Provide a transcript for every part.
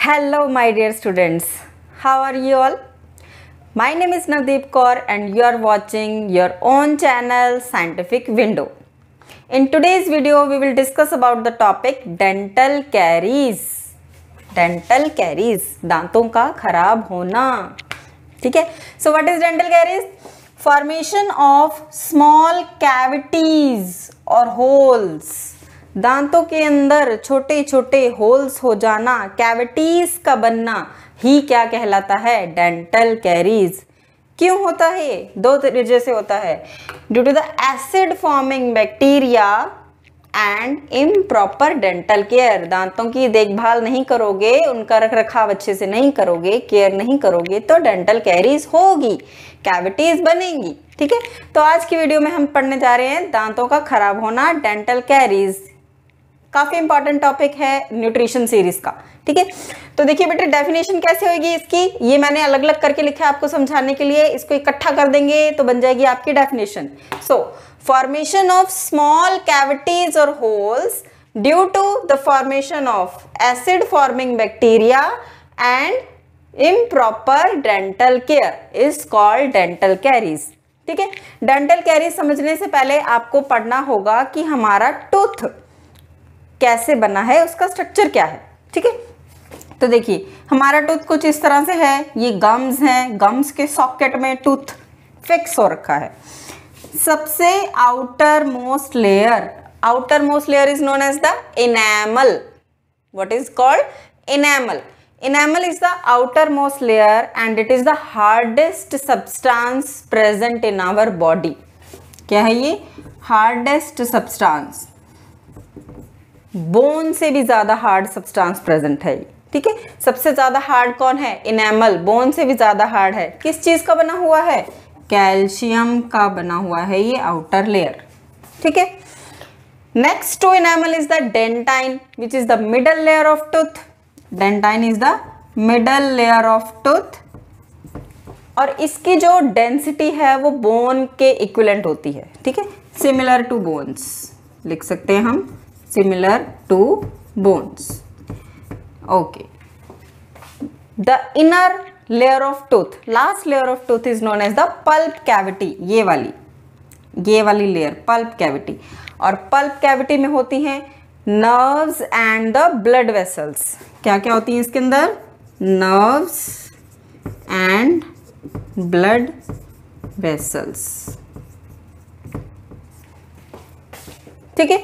Hello, my dear students. How are you all? My name is Navdeep Kaur and you are watching your own channel Scientific Window. In today's video, we will discuss about the topic dental caries. Dental caries, दांतों का खराब होना. ठीक है? So what is dental caries? Formation of small cavities or holes. दांतों के अंदर छोटे छोटे होल्स हो जाना, कैविटीज का बनना ही क्या कहलाता है? Dental caries. क्यों होता है? दो वजह से होता है. Due to the acid forming bacteria and improper dental care. दांतों की देखभाल नहीं करोगे, उनका रख रखाव अच्छे से नहीं करोगे, केयर नहीं करोगे तो डेंटल कैरीज होगी, कैविटीज बनेंगी. ठीक है, तो आज की वीडियो में हम पढ़ने जा रहे हैं दांतों का खराब होना, डेंटल कैरीज. काफी इंपॉर्टेंट टॉपिक है न्यूट्रिशन सीरीज का. ठीक है, तो देखिए बेटे डेफिनेशन कैसे होगी इसकी, ये मैंने अलग अलग करके लिखा है आपको समझाने के लिए. इसको इकट्ठा कर देंगे तो बन जाएगी आपकी definition. So formation of small cavities और holes due to the formation of acid forming bacteria and improper dental care is called dental caries. ठीक है, डेंटल कैरीज समझने से पहले आपको पढ़ना होगा कि हमारा टूथ कैसे बना है, उसका स्ट्रक्चर क्या है. ठीक है, तो देखिए हमारा टूथ कुछ इस तरह से है. ये गम्स हैं, गम्स के सॉकेट में टूथ फिक्स हो रखा है. सबसे outer most layer is known as the enamel. What is called enamel? Enamel is the outermost layer and it is the hardest substance present in our body. क्या है ये? Hardest substance. Bone से भी ज्यादा हार्ड सब्सटेंस प्रेजेंट है. ठीक है, सबसे ज्यादा हार्ड कौन है? इनेमल. बोन से भी ज्यादा हार्ड है. किस चीज का बना हुआ है? कैल्शियम का बना हुआ है ये आउटर लेयर. ठीक है, next to enamel is the dentine which is the middle layer of tooth. Dentine is the middle layer of tooth और इसकी जो डेंसिटी है वो बोन के इक्विवेलेंट होती है. ठीक है, सिमिलर टू बोन्स लिख सकते हैं हम, similar to bones. Okay, the inner layer of tooth, last layer of tooth is known as the pulp cavity. ये वाली लेयर पल्प कैविटी. और पल्प कैविटी में होती हैं nerves and the blood vessels. क्या क्या होती हैं इसके अंदर? Nerves and blood vessels. ठीक है,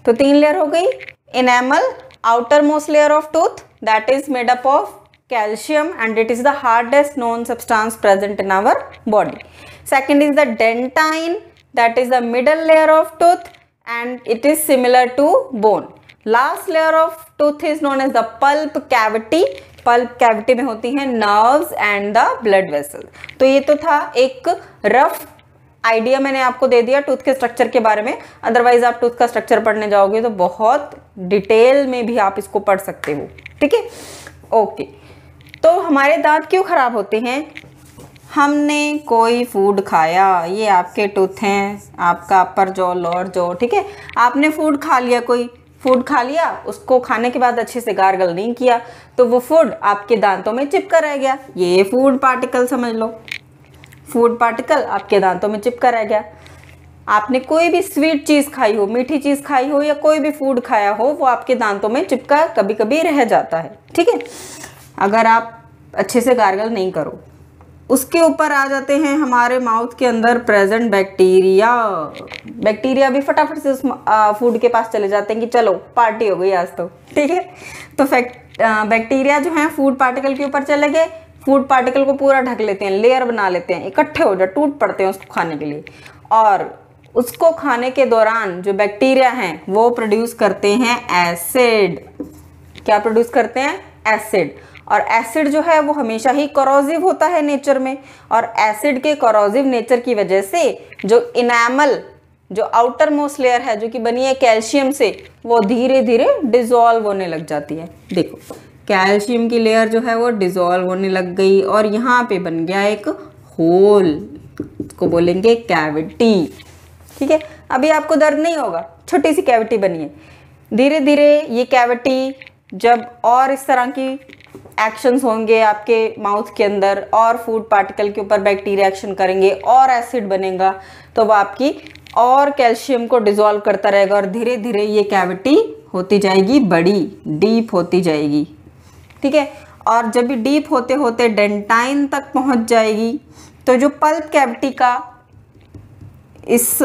तो 3 लेयर हो गई. Enamel, outer most layer of tooth that is made up of calcium and it is the hardest known substance present in our body. Second is the dentine that is the middle layer of tooth and it is similar to bone. Last layer of tooth is known as the pulp cavity. Pulp cavity में होती हैं nerves and the blood vessels. तो ये तो था एक rough idea मैंने आपको दे दिया टूथ के स्ट्रक्चर के बारे में. अदरवाइज आप टूथ का स्ट्रक्चर पढ़ने जाओगे तो बहुत डिटेल में भी आप इसको पढ़ सकते हो. ठीक है, ओके. तो हमारे दांत क्यों खराब होते हैं? हमने कोई फूड खाया, ये आपके टूथ हैं, आपका अपर जॉ, लोअर जॉ. ठीक है, आपने फूड खा लिया, कोई फूड खा लिया, उसको खाने के बाद अच्छे से गार्गल नहीं किया तो वो फूड आपके दांतों में चिपका रह गया. ये फूड पार्टिकल समझ लो, फूड पार्टिकल आपके दांतों में चिपका रह गया. आपने कोई भी स्वीट चीज़ खाई हो, मीठी चीज़ खाई हो या कोई भी फूड खाया हो, वो आपके दांतों में चिपका कभी कभी रह जाता है. ठीक है, अगर आप अच्छे से गार्गल नहीं करो. उसके ऊपर आ जाते हैं हमारे माउथ के अंदर प्रेजेंट बैक्टीरिया. बैक्टीरिया भी फटाफट से उस फूड के पास चले जाते हैं कि चलो पार्टी हो गई आज तो. ठीक है, तो बैक्टीरिया जो हैं फूड पार्टिकल के ऊपर चले गए, फूड पार्टिकल को पूरा ढक लेते हैं, लेयर बना लेते हैं, इकट्ठे हो जाए, टूट पड़ते हैं उसको खाने के लिए. और उसको खाने के दौरान जो बैक्टीरिया हैं वो प्रोड्यूस करते हैं एसिड. क्या प्रोड्यूस करते हैं? एसिड. और एसिड जो है वो हमेशा ही कोरोसिव होता है नेचर में. और एसिड के कोरोसिव नेचर की वजह से जो इनेमल, जो आउटर मोस्ट लेयर है जो कि बनी है कैल्शियम से, वो धीरे धीरे डिसॉल्व होने लग जाती है. देखो कैल्शियम की लेयर जो है वो डिसॉल्व होने लग गई और यहाँ पे बन गया एक होल, इसको बोलेंगे कैविटी. ठीक है, अभी आपको दर्द नहीं होगा, छोटी सी कैविटी बनी है. धीरे धीरे ये कैविटी जब और इस तरह की एक्शंस होंगे आपके माउथ के अंदर और फूड पार्टिकल के ऊपर बैक्टीरिया एक्शन करेंगे और एसिड बनेगा, तो वो आपकी और कैल्शियम को डिसॉल्व करता रहेगा और धीरे धीरे ये कैविटी होती जाएगी बड़ी, डीप होती जाएगी। ठीक है, और जब भी डीप होते होते डेंटाइन तक पहुंच जाएगी तो जो पल्प कैविटी का इस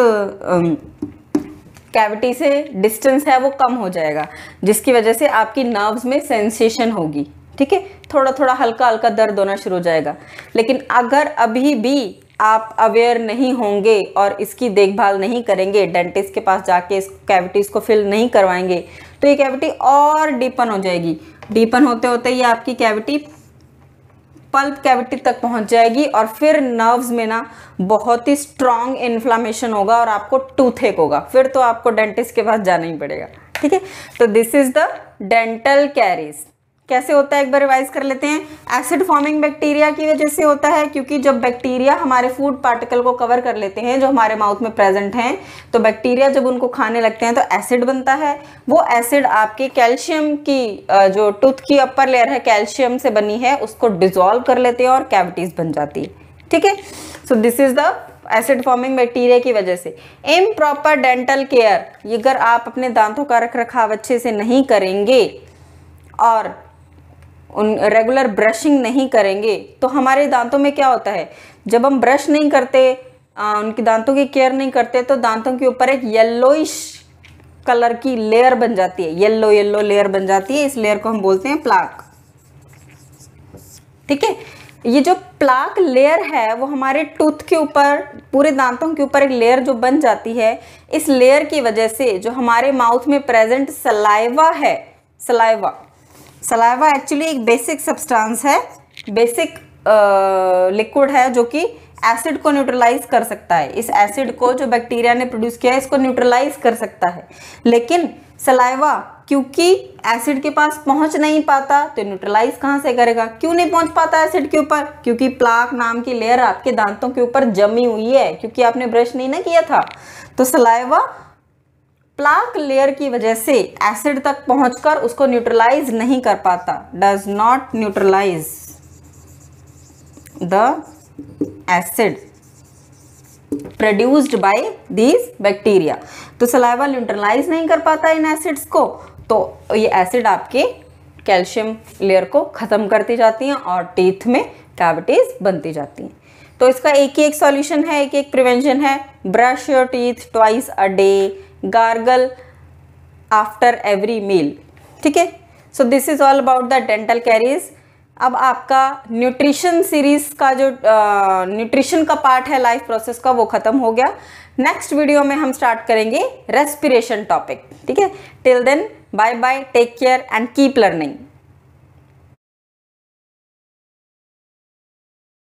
कैविटी से डिस्टेंस है वो कम हो जाएगा, जिसकी वजह से आपकी नर्व्स में सेंसेशन होगी। ठीक है, थोड़ा थोड़ा हल्का हल्का दर्द होना शुरू हो जाएगा। लेकिन अगर अभी भी आप अवेयर नहीं होंगे और इसकी देखभाल नहीं करेंगे, डेंटिस्ट के पास जाके इस कैविटीज़ को फिल नहीं करवाएंगे, तो ये कैविटी और डीपन हो जाएगी। डीपन होते होते ये आपकी कैविटी पल्प कैविटी तक पहुंच जाएगी और फिर नर्व्स में ना बहुत ही स्ट्रॉन्ग इन्फ्लामेशन होगा और आपको टूथेक होगा, फिर तो आपको डेंटिस्ट के पास जाना ही पड़ेगा। ठीक है, तो this is the dental carries. कैसे होता है एक बार रिवाइज कर लेते हैं। एसिड फॉर्मिंग बैक्टीरिया की वजह से होता है, क्योंकि जब बैक्टीरिया हमारे फूड पार्टिकल को कवर कर लेते हैं जो हमारे माउथ में प्रेजेंट हैं, तो बैक्टीरिया जब उनको खाने लगते हैं तो एसिड बनता है। वो एसिड आपके कैल्शियम की जो टूथ की अपर लेयर है कैल्शियम से बनी है उसको डिसॉल्व कर लेते हैं और कैविटीज बन जाती है। ठीक है, so this is the acid forming bacteria की वजह से। इम्प्रॉपर डेंटल केयर, अगर आप अपने दांतों का रख रखाव अच्छे से नहीं करेंगे और उन रेगुलर ब्रशिंग नहीं करेंगे तो हमारे दांतों में क्या होता है, जब हम ब्रश नहीं करते, उनकी दांतों की केयर नहीं करते, तो दांतों के ऊपर एक येलोइश कलर की लेयर बन जाती है, येलो येलो लेयर बन जाती है। इस लेयर को हम बोलते हैं प्लाक। ठीक है, ये जो प्लाक लेयर है वो हमारे टूथ के ऊपर, पूरे दांतों के ऊपर एक लेयर जो बन जाती है, इस लेयर की वजह से जो हमारे माउथ में प्रेजेंट सलाइवा है, सलाइवा एक्चुअली एक बेसिक सब्सटेंस है, बेसिक लिक्विड है जो कि एसिड को न्यूट्रलाइज कर सकता है। इस एसिड को जो बैक्टीरिया ने प्रोड्यूस किया है इसको न्यूट्रलाइज कर सकता है। लेकिन सलाइवा क्योंकि एसिड के पास पहुंच नहीं पाता तो न्यूट्रलाइज कहाँ से करेगा? क्यों नहीं पहुंच पाता एसिड के ऊपर? क्योंकि प्लाक नाम की लेयर आपके दांतों के ऊपर जमी हुई है, क्योंकि आपने ब्रश नहीं ना किया था। तो सलाइवा प्लाक लेयर की वजह से एसिड तक पहुंचकर उसको न्यूट्रलाइज नहीं कर पाता, does not neutralize the acid produced by these bacteria. तो सलाइवा न्यूट्रलाइज नहीं कर पाता इन एसिड्स को, तो ये एसिड आपके कैल्शियम लेयर को खत्म करती जाती हैं और टीथ में कैविटीज बनती जाती हैं। तो इसका एक ही एक सॉल्यूशन है, एक एक प्रिवेंशन है, brush your teeth twice a day, gargle after every meal. ठीक है, so this is all about the dental caries. अब आपका न्यूट्रिशन सीरीज का जो न्यूट्रिशन का पार्ट है लाइफ प्रोसेस का वो खत्म हो गया। नेक्स्ट वीडियो में हम स्टार्ट करेंगे रेस्पिरेशन टॉपिक। ठीक है, till then bye bye, take care and keep learning.